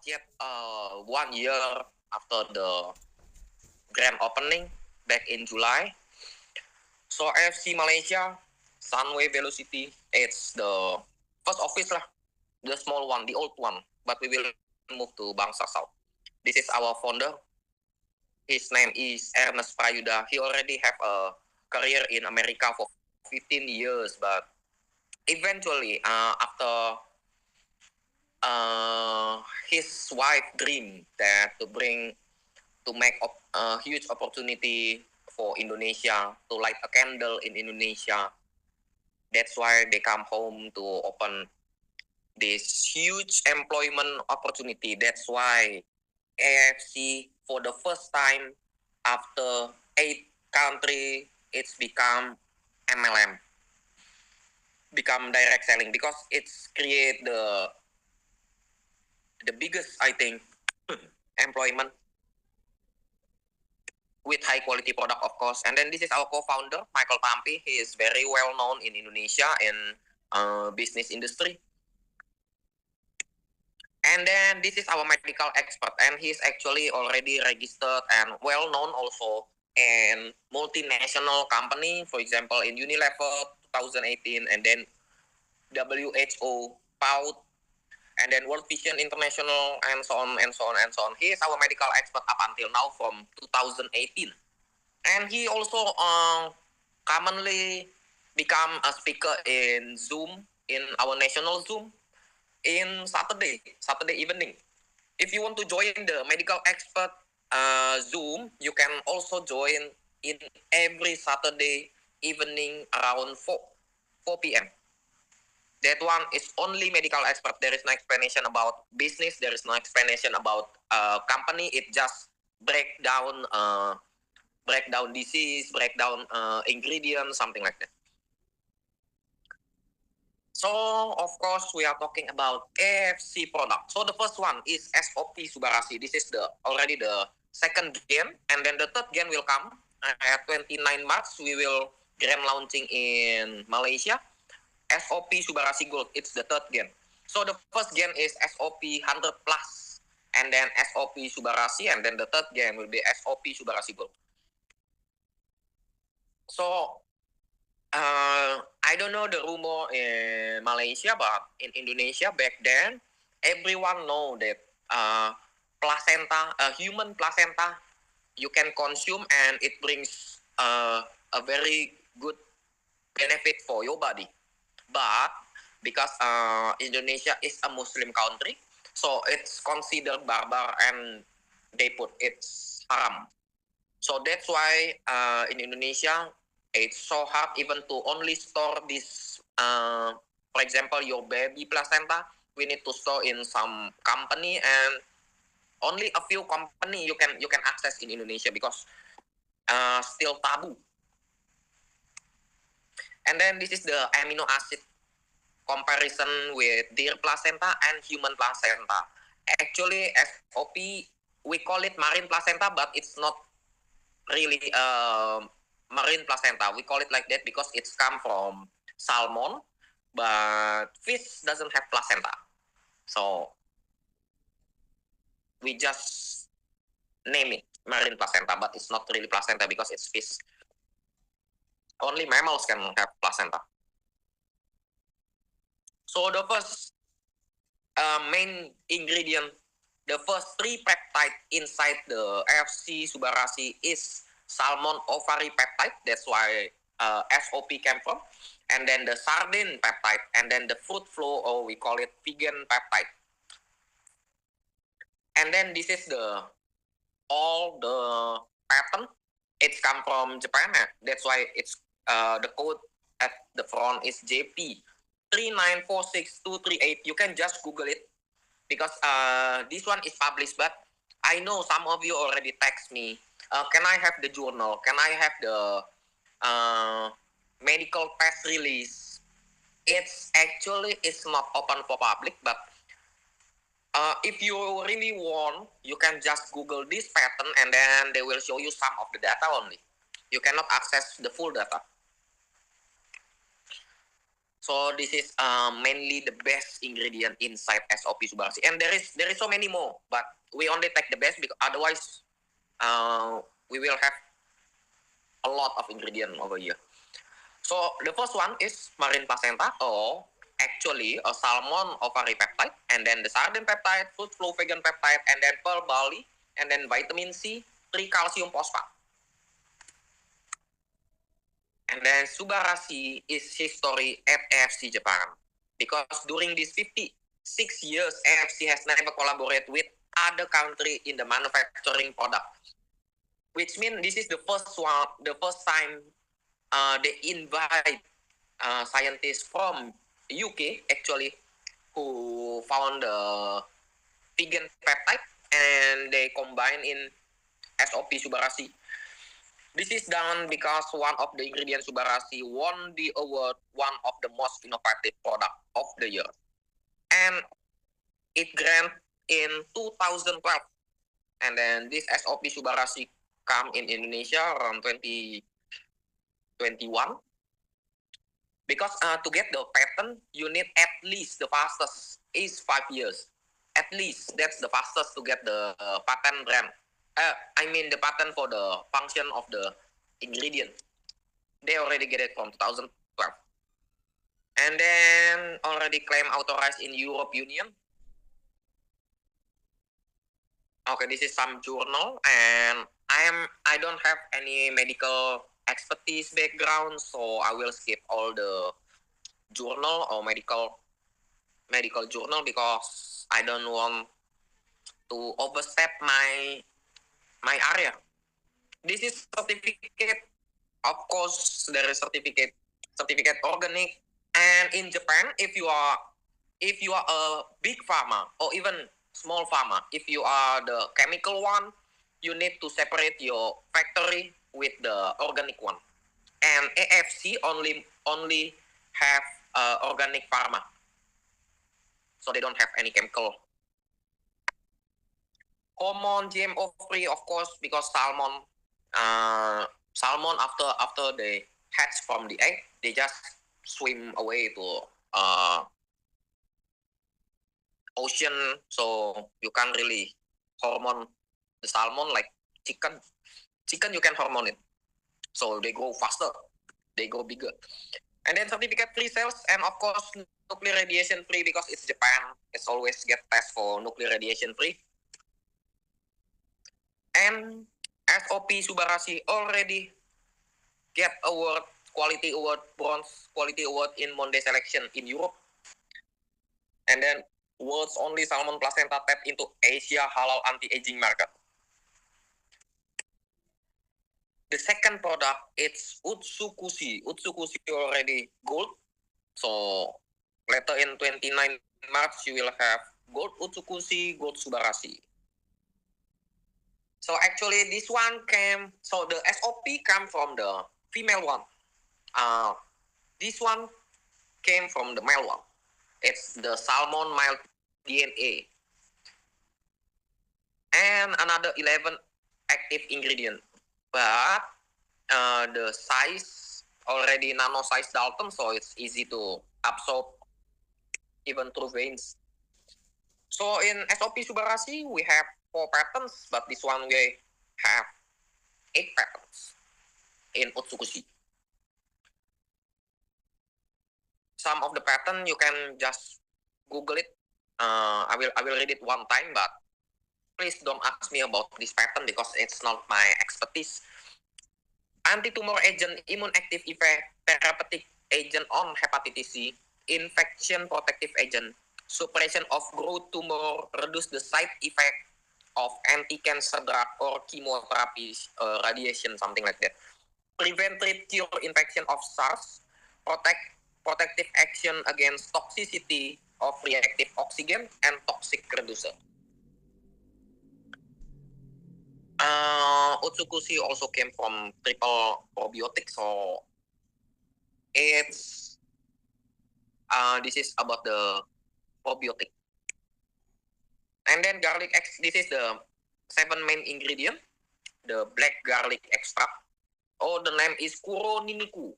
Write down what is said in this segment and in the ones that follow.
yet 1 year after the grand opening back in July. So AFC Malaysia, Sunway Velocity, it's the first office lah, the small one, the old one. But we will move to Bangsa South. This is our founder. His name is Ernest Prayuda. He already have a career in America for 15 years, but eventually, after his wife dreamed that to make a huge opportunity for Indonesia, to light a candle in Indonesia. That's why they come home to open this huge employment opportunity. That's why AFC, for the first time after 8 countries, it's become MLM, become direct selling, because it's create the biggest, I think, employment with high quality product, of course. And then this is our co-founder, Michael Pampi. He is very well known in Indonesia in business industry. And then this is our medical expert, and he's actually already registered and well known also in multinational company, for example in Unilever 2018, and then WHO, PAUD, and then World Vision International, and so on and so on and so on. He is our medical expert up until now from 2018, and he also commonly become a speaker in Zoom, in our national Zoom, in Saturday evening. If you want to join the medical expert Zoom, you can also join in every Saturday evening around 4 p.m. That one is only medical expert. There is no explanation about business. There is no explanation about company. It just break down disease, break down ingredients, something like that. So, of course, we are talking about AFC product. So, the first one is SOP Subarasi. This is already the second gen. And then the third gen will come at 29 March. We will grand launching in Malaysia. SOP Subarasi Gold. It's the third gen. So, the first gen is SOP 100 Plus. And then SOP Subarasi. And then the third gen will be SOP Subarasi Gold. So, I don't know the rumor in Malaysia, but in Indonesia back then, everyone know that placenta, human placenta, you can consume and it brings a very good benefit for your body. But because Indonesia is a Muslim country, so it's considered barbar and they put it's haram. So that's why in Indonesia, it's so hard even to only store this, for example, your baby placenta, we need to store in some company, and only a few company you can access in Indonesia because still taboo. And then this is the amino acid comparison with deer placenta and human placenta. Actually, SOP, we call it marine placenta, but it's not really marine placenta. We call it like that because it's come from salmon, but fish doesn't have placenta. So we just name it marine placenta, but it's not really placenta because it's fish. Only mammals can have placenta. So the first main ingredient, the first 3 peptide inside the AFC Subarasi is salmon ovary peptide. That's why SOP came from. And then the sardine peptide, and then the fruit flow, or we call it vegan peptide. And then this is all the pattern. It's come from Japan. That's why it's the code at the front is JP 3946238. You can just Google it because this one is published, but I know some of you already text me. Can I have the journal? Can I have the medical press release? It's not open for public, but if you really want, you can just Google this pattern and then they will show you some of the data only. You cannot access the full data. So this is mainly the best ingredient inside SOP Subarasi, and there is so many more, but we only take the best because otherwise we will have a lot of ingredient over here. So the first one is marine placenta, or actually a salmon ovary peptide, and then the sardine peptide, fruit flow vegan peptide, and then pearl barley, and then vitamin C, 3 calcium phosphate. And then Subarasi is history at AFC Japan, because during these 56 years, AFC has never collaborated with other country in the manufacturing product, which means this is the first time they invite scientists from UK actually, who found the vegan peptide, and they combine in SOP Subarasi. This is done because one of the ingredients Subarasi won the award, one of the most innovative product of the year. And it granted in 2012. And then this SOP Subarasi come in Indonesia around 2021. Because to get the patent, you need at least the fastest is 5 years. At least that's the fastest to get the patent grant. I mean the patent for the function of the ingredient. They already get it from 2012. And then already claim authorized in Europe Union. Okay, this is some journal, and I don't have any medical expertise background, so I will skip all the journal or medical journal because I don't want to overstep my area. This is certificate. Of course, there is certificate organic. And in Japan, if you are a big pharma or even small pharma, if you are the chemical one, you need to separate your factory with the organic one. And AFC only have organic pharma, so they don't have any chemical. Hormone GMO free, of course, because salmon after they hatch from the egg, they just swim away to ocean, so you can't really hormone the salmon like chicken. Chicken you can hormone it, so they grow faster, they grow bigger. And then certificate free sales, and of course nuclear radiation free, because it's Japan, it's always get test for nuclear radiation free. And SOP Subarasi already get award, quality award, bronze quality award in Monday selection in Europe. And then world's only salmon placenta tap into Asia halal anti-aging market. The second product, it's Utsukushi. Utsukushi already gold. So later in 29 March, you will have gold Utsukushi, gold Subarasi. So actually this one came, so the SOP came from the female one. This one came from the male one. It's the salmon mild DNA. And another 11 active ingredient. But the size already nano size Dalton, so it's easy to absorb even through veins. So in SOP Subarasi, we have 4 patents, but this one we have 8 patents in Utsukushi. Some of the patent you can just Google it. I will read it one time, but please don't ask me about this patent because it's not my expertise. Anti-tumor agent, immune active effect, therapeutic agent on hepatitis C, infection protective agent, suppression of growth tumor, reduce the side effect of anti-cancer drug or chemotherapy, radiation, something like that. Prevent, treat, cure infection of SARS, protective action against toxicity of reactive oxygen and toxic reducer. Utsukushi also came from triple probiotics, so it's this is about the probiotic. And then garlic this is the 7 main ingredient, the black garlic extract. Oh, the name is Kuro Niniku.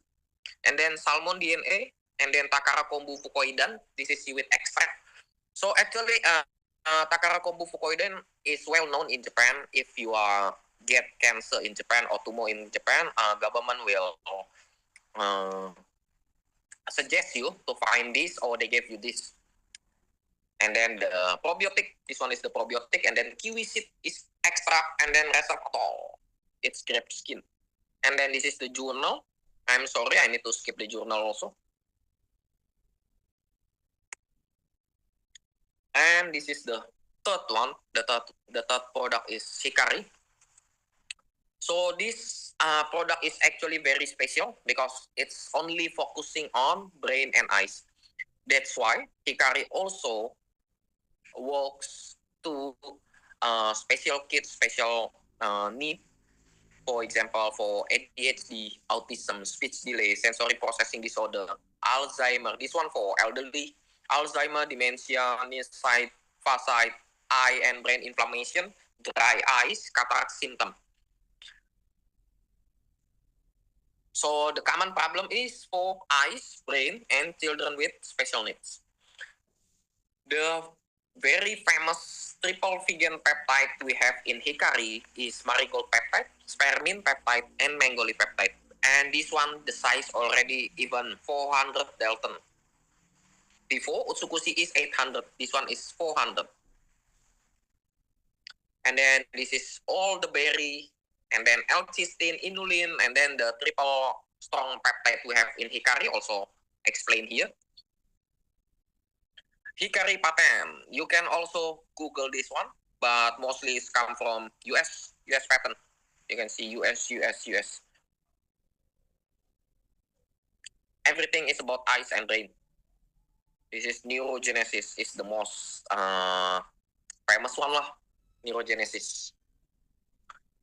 And then salmon DNA, and then Takara Kombu Fukoidan. This is seaweed extract. So actually, Takara Kombu Fukoidan is well known in Japan. If you get cancer in Japan or tumor in Japan, government will suggest you to find this, or they give you this. And then the probiotic, this one is the probiotic, and then kiwi seed is extract, and then resveratrol, it's grape skin. And then this is the journal. I'm sorry, I need to skip the journal also. And this is the third one. The third product is Hikari. So this product is actually very special because it's only focusing on brain and eyes. That's why Hikari also works to special kids, special need. For example, for ADHD, autism, speech delay, sensory processing disorder, Alzheimer. This one for elderly, Alzheimer, dementia, near sight, far sight, eye and brain inflammation, dry eyes, cataract symptom. So the common problem is for eyes, brain, and children with special needs. The very famous triple vegan peptide we have in Hikari is marigold peptide, spearmint peptide, and mangoli peptide. And this one, the size already even 400 Dalton. Before, Utsukushi is 800. This one is 400. And then this is all the berry, and then L-cysteine, inulin, and then the triple strong peptide we have in Hikari also explained here. Hikari patent. You can also Google this one, but mostly it's come from US patent. You can see US. Everything is about eyes and brain. This is neurogenesis. Is the most famous one lah, neurogenesis.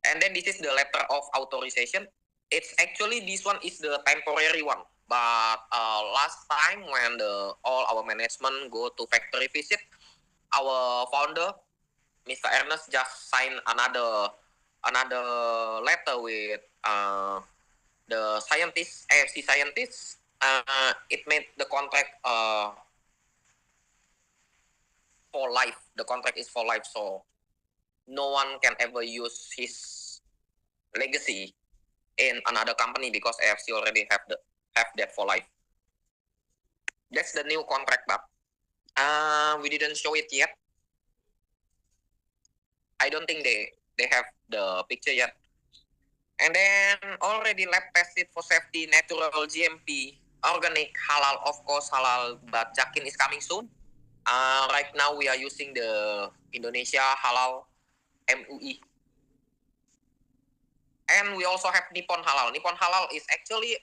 And then this is the letter of authorization. It's actually, this one is the temporary one. But last time when all our management go to factory visit, our founder, Mr. Ernest, just signed another letter with the scientists, AFC scientists. It made the contract for life. The contract is for life, so no one can ever use his legacy in another company because AFC already have that for life. That's the new contract, but we didn't show it yet. I don't think they have the picture yet. And then already lab tested for safety, natural, GMP, organic, halal, of course halal, but Jakin is coming soon. Right now we are using the Indonesia halal MUI. And we also have Nippon halal. Nippon halal is actually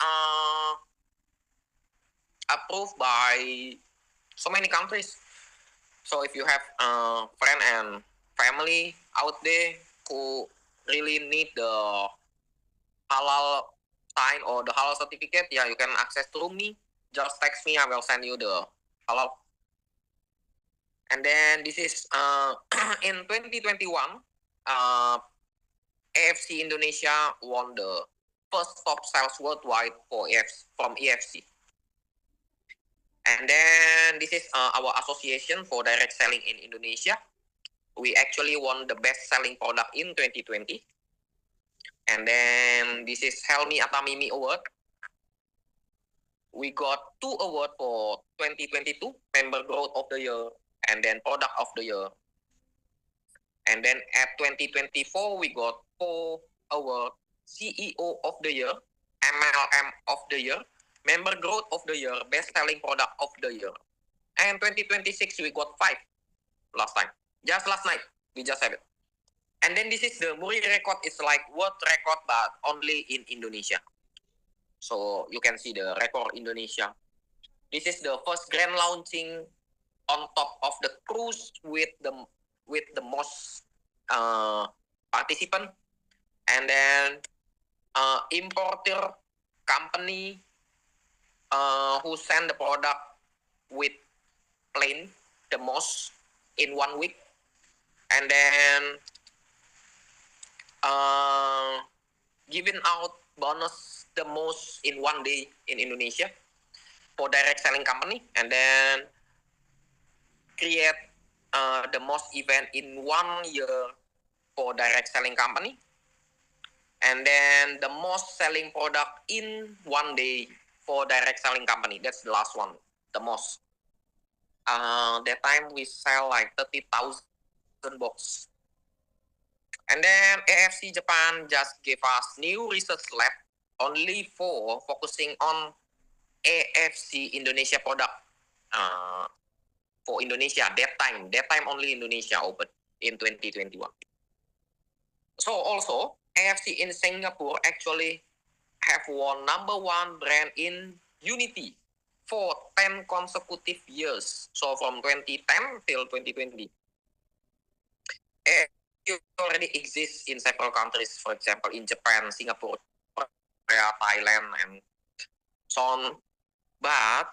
approved by so many countries. So if you have a friend and family out there who really need the halal sign or the halal certificate, yeah, you can access through me. Just text me, I will send you the halal. And then this is in 2021, AFC Indonesia won the first top sales worldwide for from EFC. And then this is our association for direct selling in Indonesia. We actually won the best selling product in 2020. And then this is Helmi Atamimi Award. We got 2 awards for 2022, Member Growth of the Year, and then Product of the Year. And then at 2024, we got 4 awards, CEO of the Year, MLM of the Year, Member Growth of the Year, Best Selling Product of the Year. And 2026, we got 5 last time. Just last night, we just have it. And then this is the Muri record. It's like world record, but only in Indonesia. So you can see the record Indonesia. This is the first grand launching on top of the cruise with the most participant. And then importer company who send the product with plane the most in 1 week. And then giving out bonus the most in 1 day in Indonesia. for direct selling company, and then create the most event in 1 year for direct selling company, and then the most selling product in 1 day for direct selling company. That's the last one, the most. That time we sell like 30,000 box. And then AFC Japan just gave us new research lab only for focusing on AFC Indonesia product for Indonesia. That time only Indonesia open in 2021. So also AFC in Singapore actually have won #1 brand in Unity for 10 consecutive years. So from 2010 till 2020. It already exists in several countries, for example, in Japan, Singapore, Korea, Thailand, and so on. But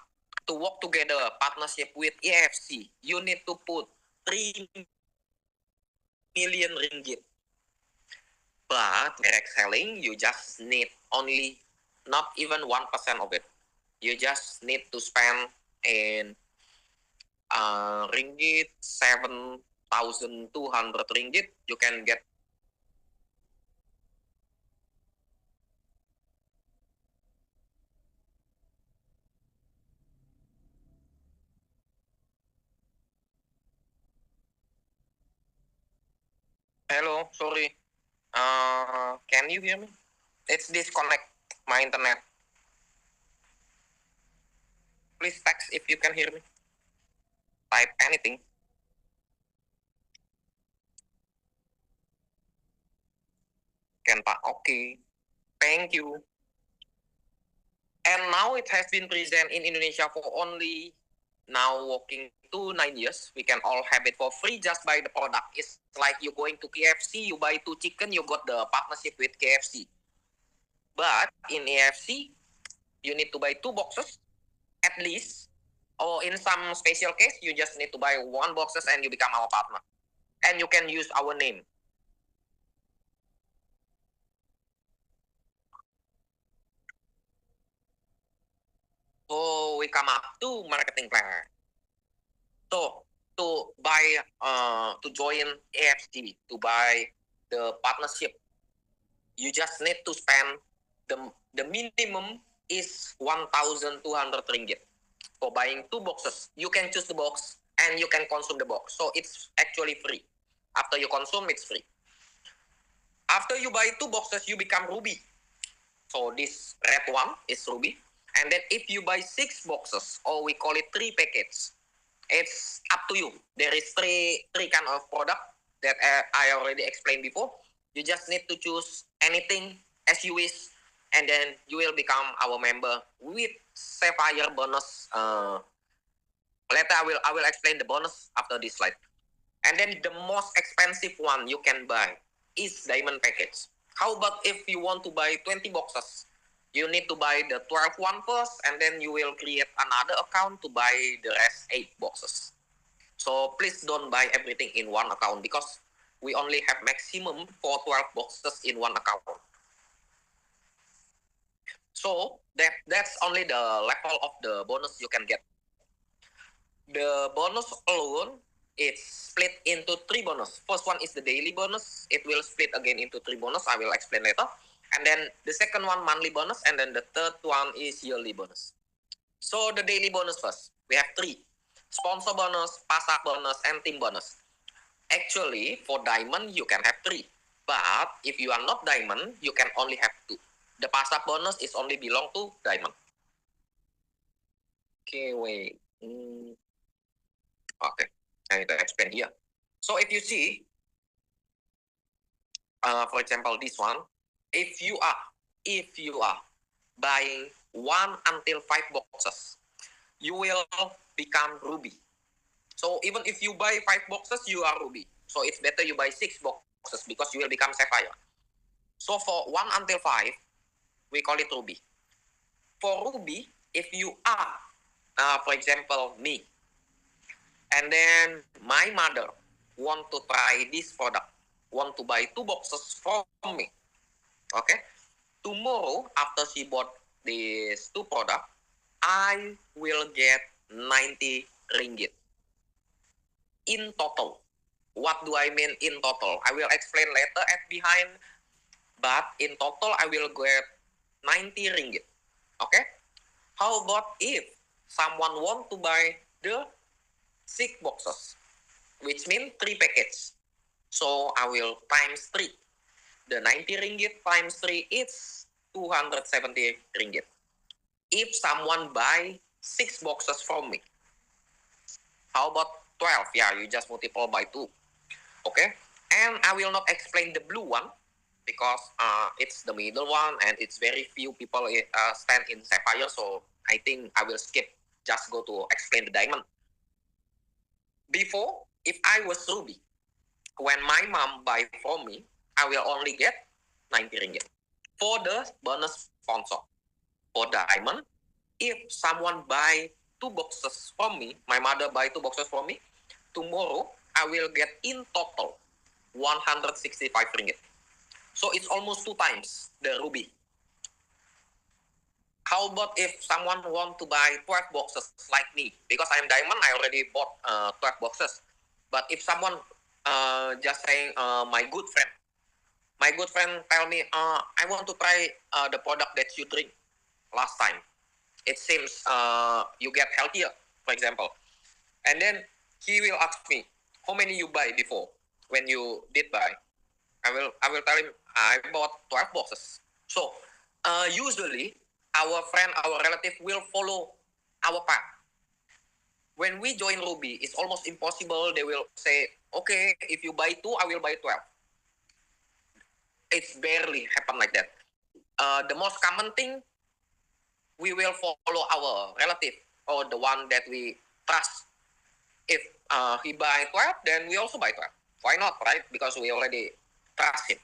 to work together, partnership with AFC, you need to put 3 million ringgit. But direct selling, you just need only not even 1% of it. You just need to spend in ringgit 7,200 ringgit. You can get hello, sorry. Can you hear me? It's disconnect my internet. Please text if you can hear me. Type anything. Can Pak? Okay. Thank you. And now it has been present in Indonesia for only now working 9 years. We can all have it for free just by the product. It's like you going to KFC, you buy 2 chicken, you got the partnership with KFC. But in AFC, you need to buy 2 boxes at least. Or in some special case, you just need to buy 1 boxes and you become our partner. And you can use our name. So we come up to marketing plan. So to buy, to join AFC, to buy the partnership, you just need to spend the minimum is 1,200 ringgit for buying 2 boxes. You can choose the box and you can consume the box. So it's actually free. After you consume, it's free. After you buy 2 boxes, you become Ruby. So this red one is Ruby. And then if you buy 6 boxes, or we call it 3 packets, it's up to you. There is three kind of product that I already explained before. You just need to choose anything as you wish, and then you will become our member with Sapphire bonus. Later I will explain the bonus after this slide. And then the most expensive one you can buy is diamond package. How about if you want to buy 20 boxes? You need to buy the 12 one first, and then you will create another account to buy the rest 8 boxes. So please don't buy everything in one account because we only have maximum for 12 boxes in one account. So that's only the level of the bonus you can get. The bonus alone, it's split into 3 bonus. First one is the daily bonus. It will split again into 3 bonus. I will explain later. And then the second one, monthly bonus. And then the third one is yearly bonus. So the daily bonus first. We have 3. Sponsor bonus, pasak bonus, and team bonus. Actually, for diamond, you can have 3. But if you are not diamond, you can only have 2. The pasak bonus is only belong to diamond. Okay, wait. Okay, I need to explain here. So if you see, for example, this one, if you are buying 1 until 5 boxes, you will become Ruby. So even if you buy 5 boxes, you are Ruby. So it's better you buy 6 boxes because you will become Sapphire. So for 1 until 5, we call it Ruby. For Ruby, if you are, for example, me, and then my mother want to try this product, want to buy 2 boxes from me, okay? Tomorrow, after she bought these 2 products, I will get 90 ringgit in total. What do I mean in total? I will explain later at behind, but in total I will get 90 ringgit. Okay? How about if someone want to buy the 6 boxes, which means 3 packets. So I will times 3. The 90 ringgit times 3 is 270 ringgit. If someone buy 6 boxes from me, how about 12? Yeah, you just multiply by 2. Okay? And I will not explain the blue one because it's the middle one and it's very few people stand in Sapphire. So I think I will skip, just go to explain the diamond. Before, if I was Ruby, when my mom buy from me, I will only get 90 ringgit. For the bonus sponsor, for diamond, if someone buy 2 boxes from me, my mother buy 2 boxes from me, tomorrow I will get in total 165 ringgit. So it's almost 2 times the ruby. How about if someone want to buy 12 boxes like me? Because I'm diamond, I already bought 12 boxes. But if someone just saying my good friend tell me, I want to try the product that you drink last time. It seems you get healthier, for example. And then he will ask me, how many you buy before when you did buy? I will tell him I bought 12 boxes. So usually our friend, our relative will follow our path. When we join Ruby, it's almost impossible. They will say, okay, if you buy 2, I will buy 12. It's barely happen like that. The most common thing, we will follow our relative or the one that we trust. If he buy 12, then we also buy 12. Why not, right? Because we already trust him.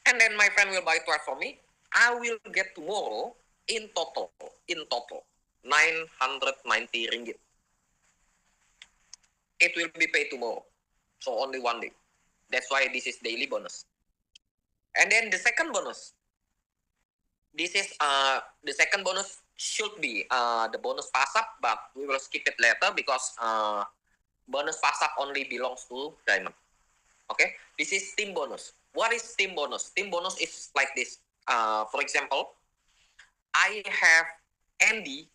And then my friend will buy 12 for me. I will get tomorrow in total 990 ringgit. It will be paid tomorrow. So only one day. That's why this is daily bonus. And then the second bonus. This is the second bonus should be the bonus pass-up, but we will skip it later because bonus pass-up only belongs to diamond. Okay, this is team bonus. What is team bonus? Team bonus is like this. For example, I have Andy.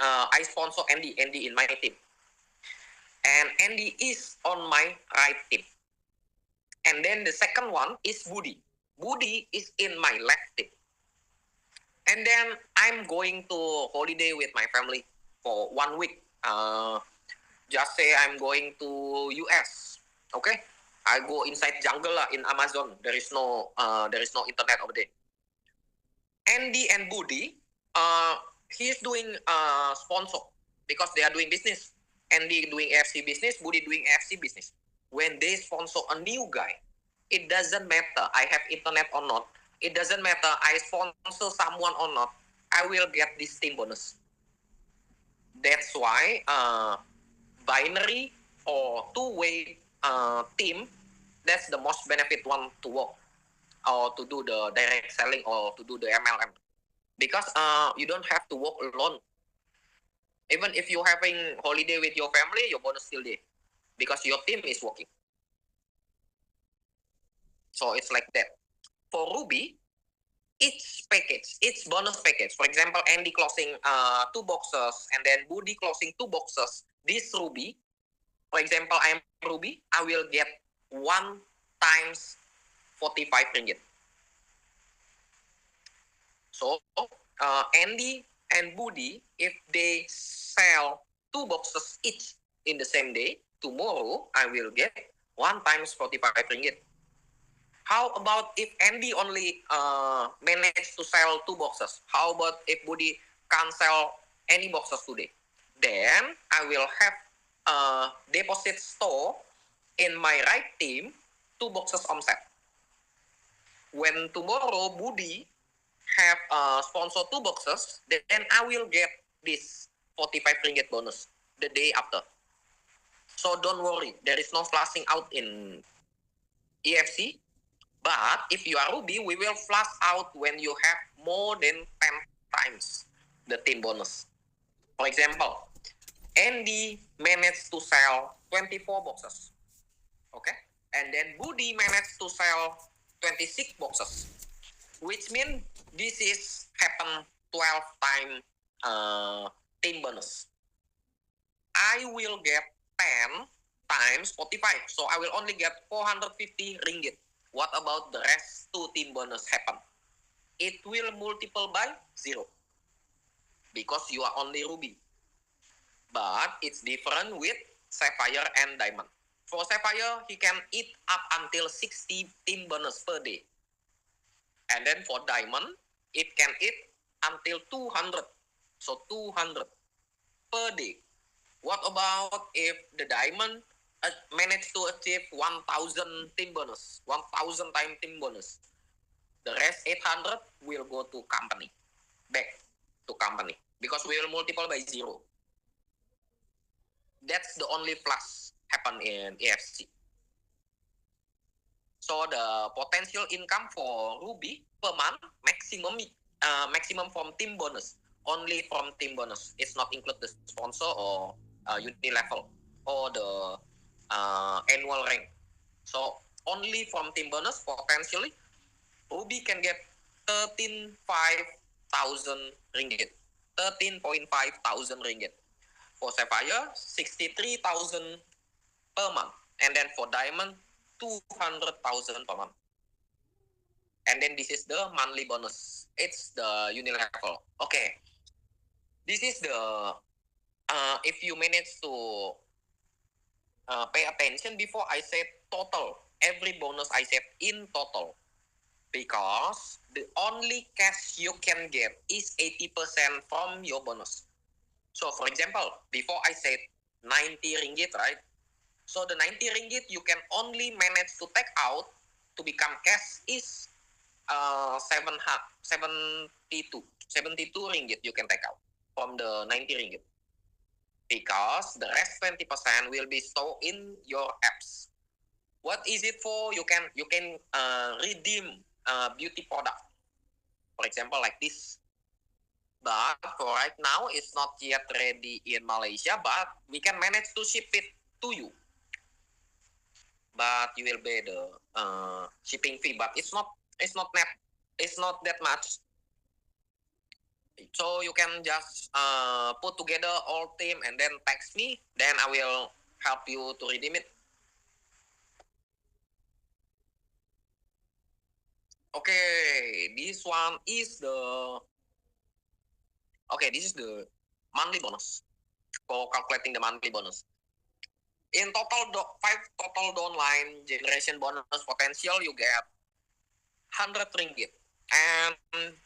I sponsor Andy in my team. And Andy is on my right team. And then the second one is Budi. Budi is in my left team. And then I'm going to holiday with my family for 1 week. Just say I'm going to US. Okay, I go inside jungle in Amazon. There is no internet over there. Andy and Budi, he's doing sponsor because they are doing business. Andy doing AFC business, Budi doing AFC business. When they sponsor a new guy, it doesn't matter I have internet or not. It doesn't matter I sponsor someone or not. I will get this team bonus. That's why binary or two-way team, that's the most benefit one to work or to do the direct selling or to do the MLM. Because you don't have to work alone. Even if you're having holiday with your family, your bonus still there. Because your team is working. So it's like that. For Ruby, each bonus package. For example, Andy closing 2 boxes and then Budi closing 2 boxes. This Ruby, for example, I am Ruby, I will get 1 times 45 ringgit. So Andy and Budi, if they sell 2 boxes each in the same day, tomorrow I will get 1 times 45 ringgit. How about if Andy only managed to sell 2 boxes? How about if Budi can't sell any boxes today? Then I will have a deposit store in my right team 2 boxes omset. When tomorrow Budi have sponsor 2 boxes, then I will get this 45 ringgit bonus the day after. So don't worry, there is no flashing out in EFC. But if you are Ruby, we will flash out when you have more than 10 times the team bonus. For example, Andy managed to sell 24 boxes. Okay? And then Budi managed to sell 26 boxes. Which means this is happen 12 time team bonus. I will get 10 times 45. So I will only get 450 ringgit. What about the rest 2 team bonus happen? It will multiple by 0. Because you are only ruby. But it's different with sapphire and diamond. For sapphire, he can eat up until 60 team bonus per day. And then for diamond, it can eat until 200. So 200 per day. What about if the diamond managed to achieve 1,000 team bonus, 1,000 time team bonus? The rest 800 will go to company, back to company, because we will multiply by 0. That's the only plus happen in EFC. So the potential income for Ruby per month maximum from team bonus, only from team bonus. It's not include the sponsor or unit level or the annual rank. So only from team bonus potentially Ruby can get 13,500 ringgit. 13,500 ringgit. For Sapphire, 63,000 per month. And then for Diamond, 200,000 per month. And then this is the monthly bonus. It's the unit level. Okay. This is the, if you manage to pay attention before I said total. Every bonus I said in total. Because the only cash you can get is 80% from your bonus. So for example, before I said 90 ringgit, right? So the 90 ringgit you can only manage to take out to become cash is 72 ringgit you can take out from the 90 ringgit. Because the rest 20% will be stored in your apps. What is it for? You can redeem beauty product, for example, like this. But for right now, it's not yet ready in Malaysia, but we can manage to ship it to you. But you will pay the shipping fee, but it's not that much. So you can just put together all team and then text me, then I will help you to redeem it. Okay, this one is the monthly bonus for calculating the monthly bonus. In total, 5 total downline generation bonus potential, you get 100 ringgit. And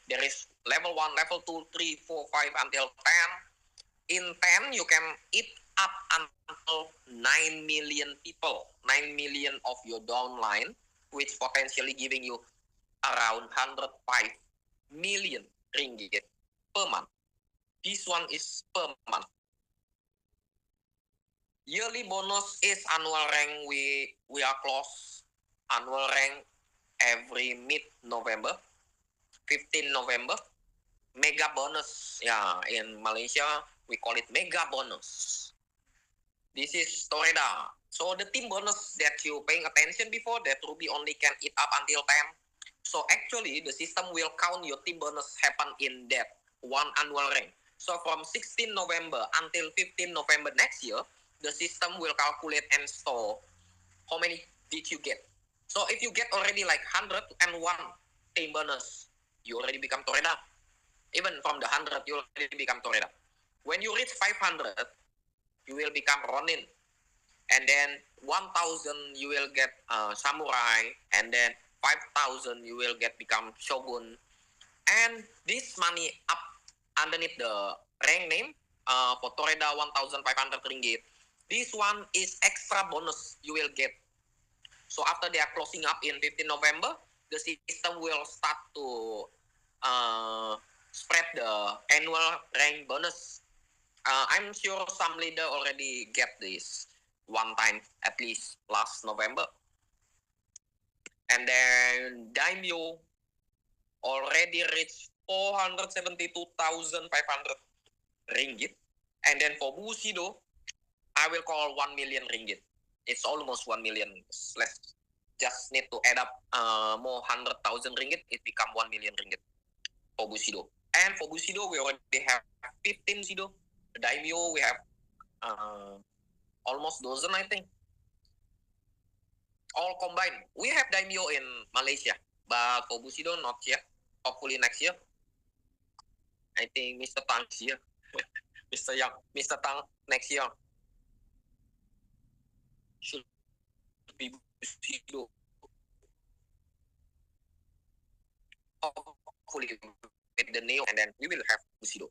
there is level 1, level 2, 3, 4, 5 until 10. In 10, you can eat up until 9 million people, 9 million of your downline, which potentially giving you around 105 million ringgit per month. This one is per month. Yearly bonus is annual rank. We are close annual rank every mid-November, 15 November. Mega bonus. Yeah, in Malaysia, we call it mega bonus. This is Toreda. So the team bonus that you paying attention before, that Ruby only can eat up until 10. So actually, the system will count your team bonus happen in that one annual rank. So from 16 November until 15 November next year, the system will calculate and store how many did you get. So if you get already like 101 team bonus, you already become Toreda. Even from the 100, you already become Toreda. When you reach 500, you will become Ronin. And then 1,000, you will get Samurai. And then 5,000, you will become Shogun. And this money up underneath the rank name for Toreda 1,500 ringgit. This one is extra bonus you will get. So after they are closing up in 15 November, the system will start to spread the annual rank bonus. I'm sure some leader already get this one time, at least last November. And then Daimyo already reached 472,500 ringgit. And then for Bushido, I will call 1 million ringgit. It's almost 1 million. Let's just need to add up more 100,000 ringgit. It become 1 million ringgit for Bushido. And for Bushido, we already have 15 Bushido. Daimyo, we have almost dozen, I think. All combined. We have Daimyo in Malaysia, but for Bushido, not yet. Hopefully next year. I think Mr. Tang is here. Mr. Yang, Mr. Tang next year should be Bushido. Hopefully with the neo, and then we will have Bushido.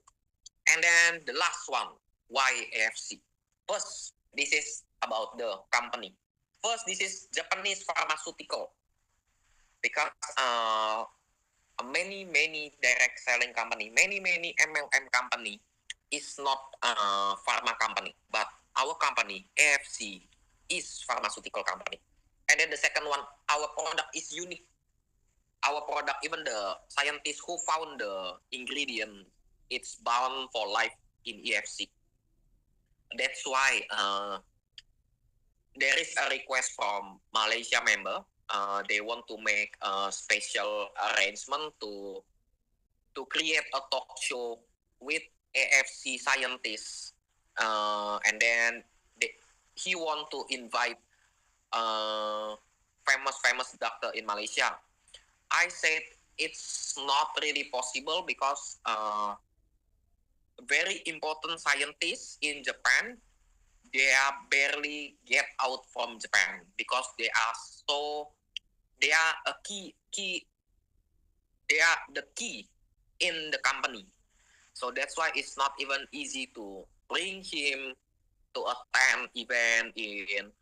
And then the last one, YAFC. First, this is about the company. First, this is Japanese pharmaceutical, because many direct selling company, many MLM company is not pharma company, but our company AFC is pharmaceutical company. And then the second one, our product is unique. Our product, even the scientist who found the ingredient, it's bound for life in EFC. That's why there is a request from Malaysia member. They want to make a special arrangement to create a talk show with AFC scientists, and then he want to invite famous doctor in Malaysia. I said it's not really possible because very important scientists in Japan, they are barely get out from Japan because they are a key they are the key in the company. So that's why it's not even easy to bring him to attend event in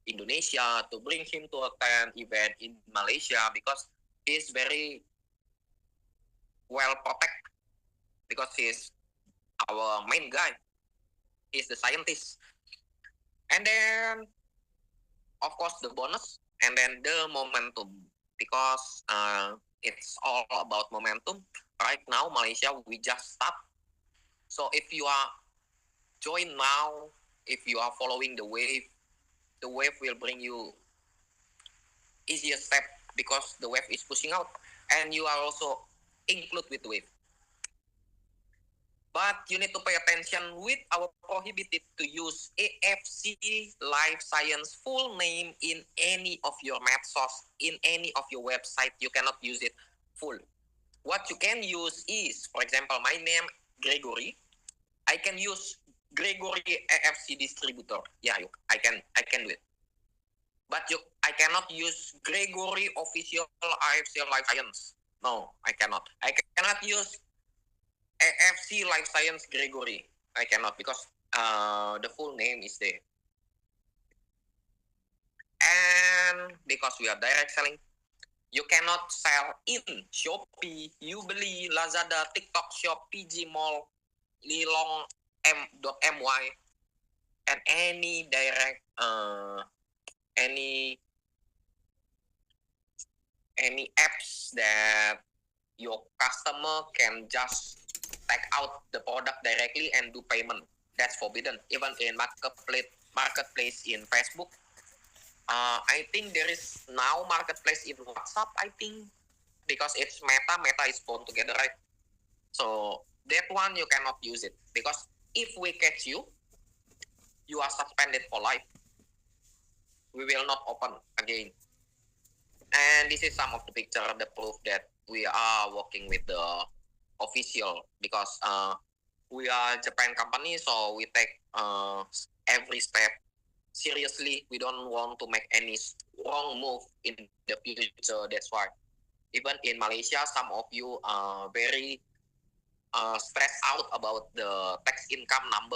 Indonesia, to bring him to attend event in Malaysia, because he's very well protected, because he's our main guy. He's the scientist. And then, of course, the bonus, and then the momentum, because it's all about momentum. Right now, Malaysia, we just start. So if you are join now, if you are following the wave will bring you easier step, because the wave is pushing out, and you are also include with the wave. But you need to pay attention with our prohibited to use AFC Life Science full name in any of your medsos, in any of your website. You cannot use it full. What you can use is, for example, my name Gregory. I can use Gregory AFC distributor. Yeah, I can do it. But I cannot use Gregory official AFC Life Science. No, I cannot. I cannot use AFC Life Science Gregory. I cannot, because the full name is there. And because we are direct selling, you cannot sell in Shopee, Ubeli, Lazada, TikTok Shop, PG Mall, Lilong.my, and any direct any apps that your customer can just take out the product directly and do payment. That's forbidden. Even in marketplace in Facebook. I think there is now marketplace in WhatsApp, I think, because it's Meta is bound together, right? So that one you cannot use it, because if we catch you, you are suspended for life. We will not open again. And this is some of the picture, the proof that we are working with the official, because we are Japan company, so we take every step seriously. We don't want to make any wrong move in the future. That's why even in Malaysia, some of you are very stressed out about the tax income number.